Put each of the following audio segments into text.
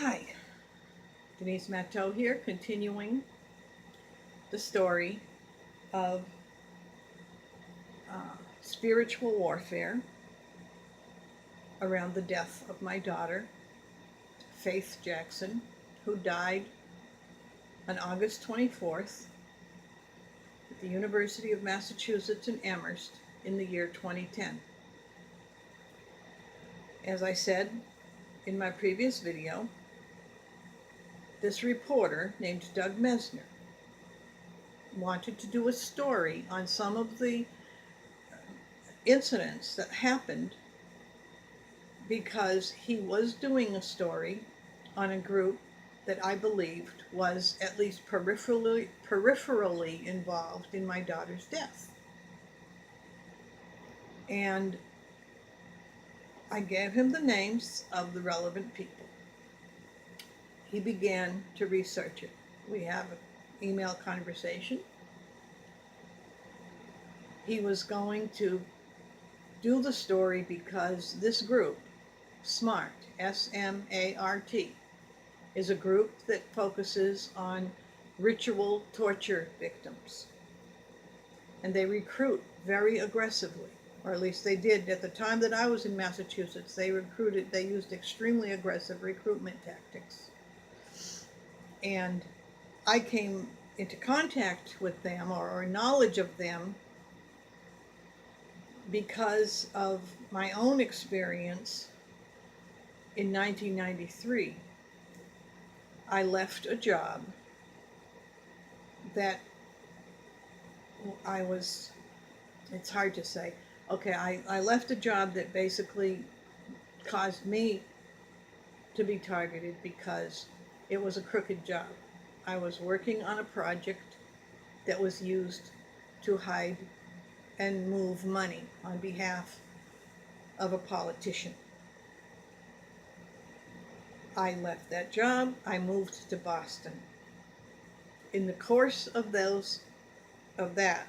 Hi, Denise Matteau here, continuing the story of spiritual warfare around the death of my daughter, Faith Jackson, who died on August 24th at the University of Massachusetts in Amherst in the year 2010. As I said in my previous video, this reporter named Doug Mesnerr wanted to do a story on some of the incidents that happened because he was doing a story on a group that I believed was at least peripherally involved in my daughter's death. And I gave him the names of the relevant people. He began to research it. We have an email conversation. He was going to do the story because this group, SMART, S-M-A-R-T, is a group that focuses on ritual torture victims. And they recruit very aggressively, or at least they did at the time that I was in Massachusetts. They used extremely aggressive recruitment tactics. And I came into contact with them or knowledge of them because of my own experience in 1993. I left a job that it's hard to say. Okay, I left a job that basically caused me to be targeted because it was a crooked job. I was working on a project that was used to hide and move money on behalf of a politician. I left that job. I moved to Boston. In the course of that,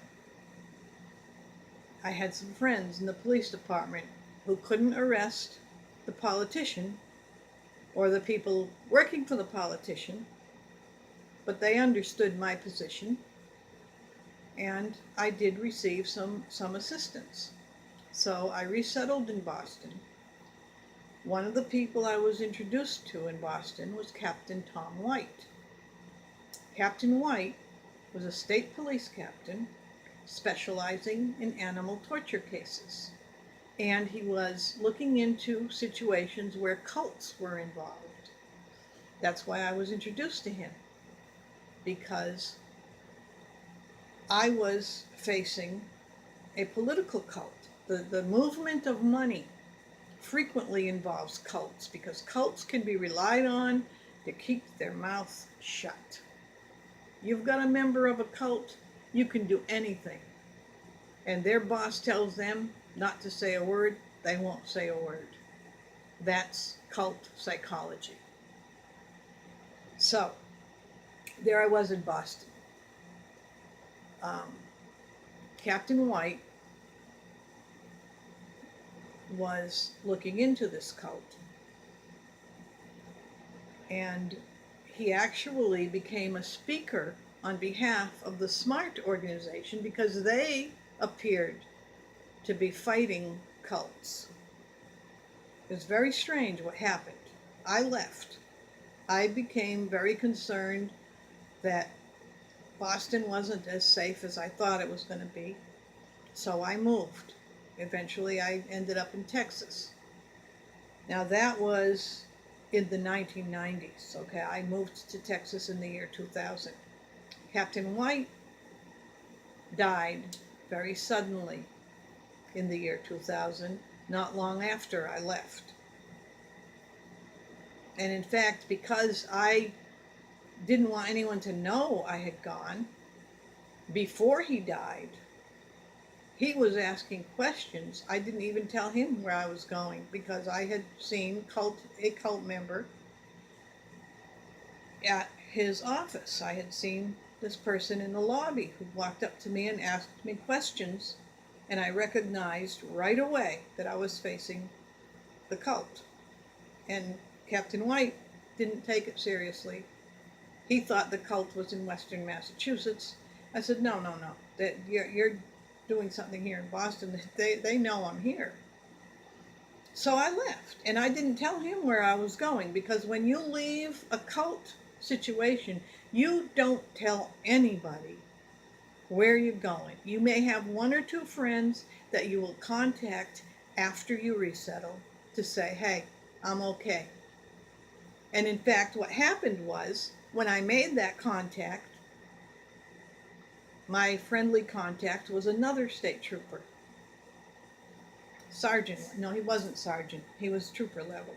I had some friends in the police department who couldn't arrest the politician or the people working for the politician, but they understood my position, and I did receive some assistance. So I resettled in Boston. One of the people I was introduced to in Boston was Captain Tom White. Captain White was a state police captain specializing in animal torture cases. And he was looking into situations where cults were involved. That's why I was introduced to him, because I was facing a political cult. The movement of money frequently involves cults because cults can be relied on to keep their mouth shut. You've got a member of a cult, you can do anything. And their boss tells them not to say a word, they won't say a word. That's cult psychology. So, there I was in Boston. Captain White was looking into this cult. And he actually became a speaker on behalf of the SMART organization because they appeared to be fighting cults. It was very strange what happened. I left. I became very concerned that Boston wasn't as safe as I thought it was going to be. So I moved. Eventually I ended up in Texas. Now that was in the 1990s. Okay, I moved to Texas in the year 2000. Captain White died very suddenly in the year 2000, not long after I left. And in fact, because I didn't want anyone to know I had gone, before he died, he was asking questions. I didn't even tell him where I was going because I had seen a cult member at his office. I had seen this person in the lobby who walked up to me and asked me questions, and I recognized right away that I was facing the cult. And Captain White didn't take it seriously. He thought the cult was in Western Massachusetts. I said, no, no, no. That you're doing something here in Boston. They know I'm here. So I left, and I didn't tell him where I was going, because when you leave a cult situation, you don't tell anybody where you're going. You may have one or two friends that you will contact after you resettle to say, hey, I'm okay. And in fact, what happened was, when I made that contact, my friendly contact was another state trooper. Sergeant. No, he wasn't sergeant. He was trooper level.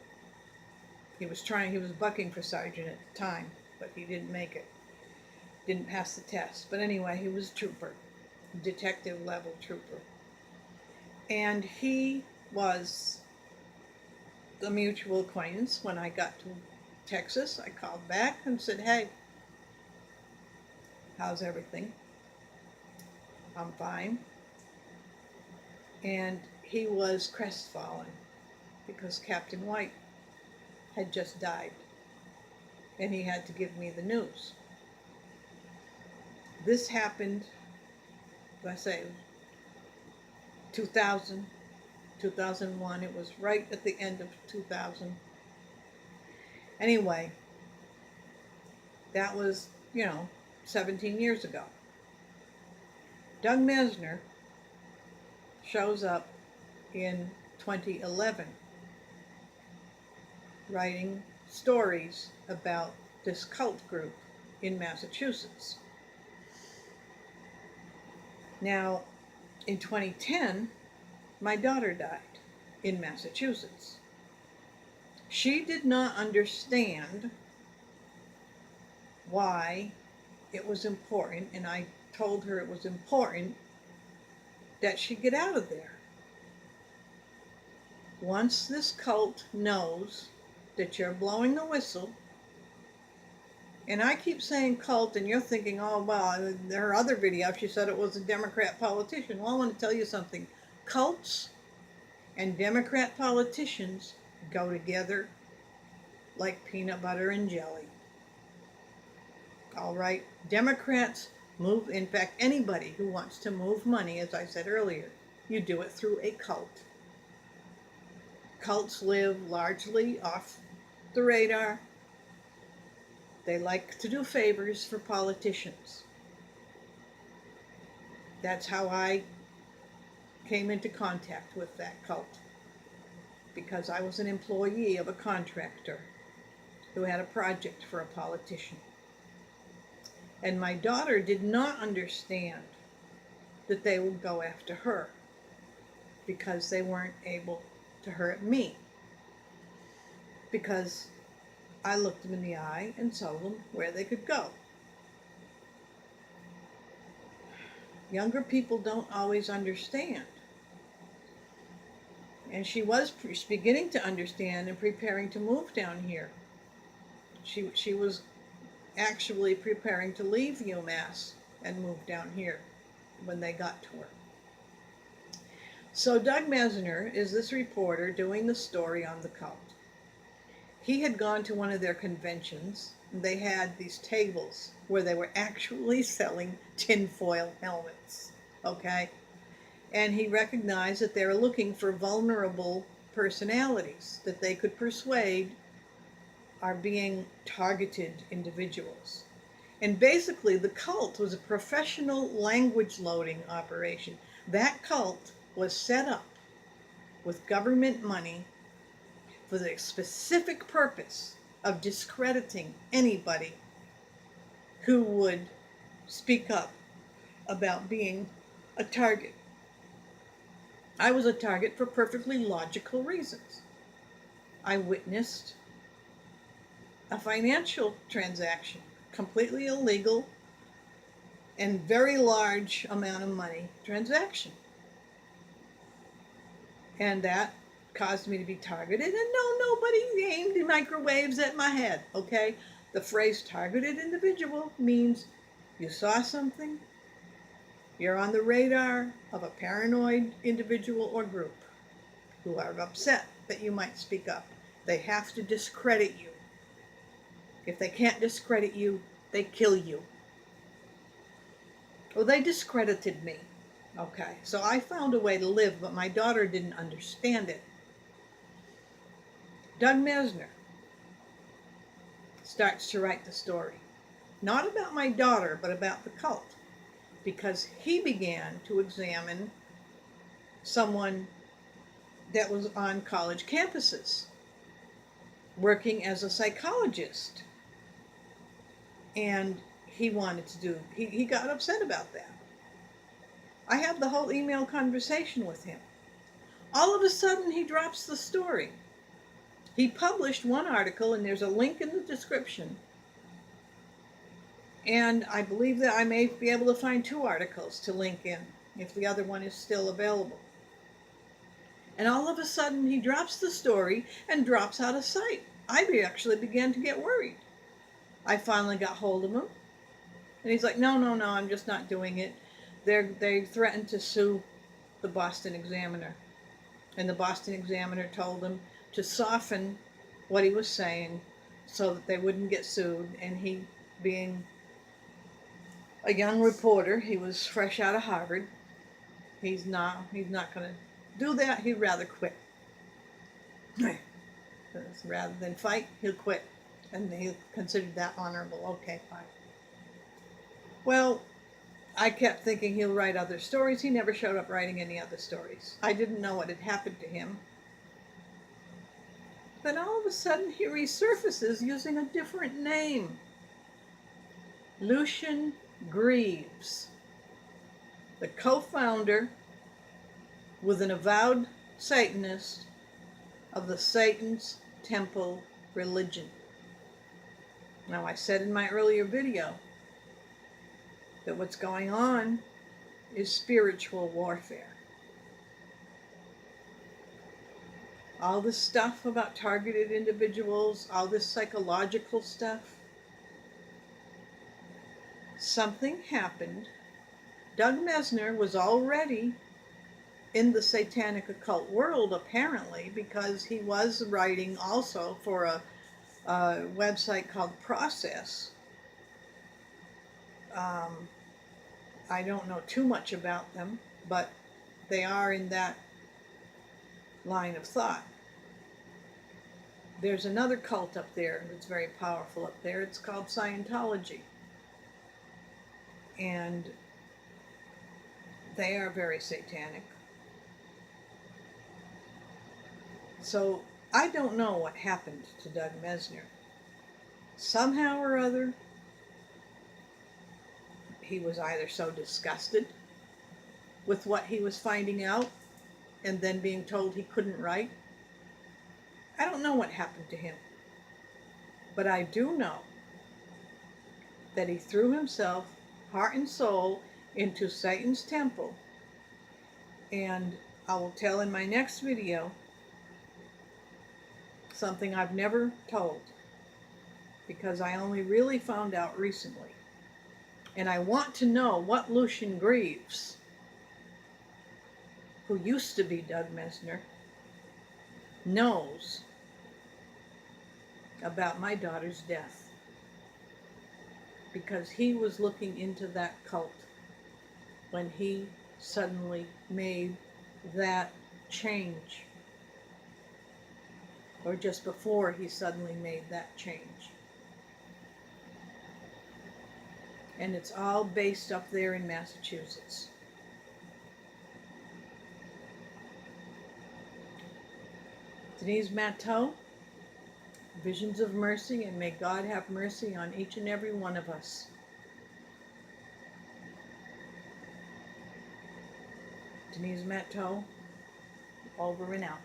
He was bucking for sergeant at the time, but he didn't make it. Didn't pass the test. But anyway, he was a trooper, detective level trooper. And he was a mutual acquaintance. When I got to Texas, I called back and said, hey, how's everything? I'm fine. And he was crestfallen because Captain White had just died, and he had to give me the news. This happened, I say, 2000, 2001. It was right at the end of 2000. Anyway, that was, 17 years ago. Doug Mesnerr shows up in 2011 writing stories about this cult group in Massachusetts. Now, in 2010, my daughter died in Massachusetts. She did not understand why it was important, and I told her it was important that she get out of there. Once this cult knows that you're blowing the whistle, and I keep saying cult, and you're thinking, oh, well, in her other video, she said it was a Democrat politician. Well, I want to tell you something. Cults and Democrat politicians go together like peanut butter and jelly. All right? Democrats move, in fact, anybody who wants to move money, as I said earlier, you do it through a cult. Cults live largely off the radar. They like to do favors for politicians. That's how I came into contact with that cult, because I was an employee of a contractor who had a project for a politician. And my daughter did not understand that they would go after her because they weren't able to hurt me. Because I looked them in the eye and told them where they could go. Younger people don't always understand. And she was beginning to understand and preparing to move down here. She was actually preparing to leave UMass and move down here when they got to her. So Doug Mesnerr is this reporter doing the story on the cult. He had gone to one of their conventions, and they had these tables where they were actually selling tinfoil helmets, okay? And he recognized that they were looking for vulnerable personalities that they could persuade are being targeted individuals. And basically, the cult was a professional language loading operation. That cult was set up with government money for the specific purpose of discrediting anybody who would speak up about being a target. I was a target for perfectly logical reasons. I witnessed a financial transaction, completely illegal and very large amount of money transaction. And that caused me to be targeted, and no, nobody aimed microwaves at my head, okay? The phrase targeted individual means you saw something, you're on the radar of a paranoid individual or group who are upset that you might speak up. They have to discredit you. If they can't discredit you, they kill you. Well, they discredited me. Okay, so I found a way to live, but my daughter didn't understand it. Doug Mesnerr starts to write the story. Not about my daughter, but about the cult. Because he began to examine someone that was on college campuses, working as a psychologist. And he wanted to do, he got upset about that. I had the whole email conversation with him. All of a sudden, he drops the story. He published one article, and there's a link in the description. And I believe that I may be able to find 2 articles to link in, if the other one is still available. And all of a sudden, he drops the story and drops out of sight. I actually began to get worried. I finally got hold of him. And he's like, no, I'm just not doing it. They threatened to sue the Boston Examiner. And the Boston Examiner told him to soften what he was saying so that they wouldn't get sued. And he, being a young reporter, he was fresh out of Harvard. He's not going to do that. He'd rather quit. Rather than fight, he'll quit. And he considered that honorable. Okay, fine. Well, I kept thinking he'll write other stories. He never showed up writing any other stories. I didn't know what had happened to him. Then all of a sudden he resurfaces using a different name. Lucien Greaves, the co-founder with an avowed Satanist of the Satan's Temple religion. Now, I said in my earlier video that what's going on is spiritual warfare. All this stuff about targeted individuals, all this psychological stuff, something happened. Doug Mesnerr was already in the satanic occult world, apparently, because he was writing also for a website called Process. I don't know too much about them, but they are in that line of thought. There's another cult up there that's very powerful up there. It's called Scientology. And they are very satanic. So I don't know what happened to Doug Mesnerr. Somehow or other, he was either so disgusted with what he was finding out and then being told he couldn't write. I don't know what happened to him. But I do know that he threw himself, heart and soul, into Satan's temple. And I will tell in my next video something I've never told, because I only really found out recently. And I want to know what Lucien Greaves, who used to be Doug Mesnerr, knows about my daughter's death. Because he was looking into that cult when he suddenly made that change. Or just before he suddenly made that change. And it's all based up there in Massachusetts. Denise Matteau, visions of mercy, and may God have mercy on each and every one of us. Denise Matteau, over and out.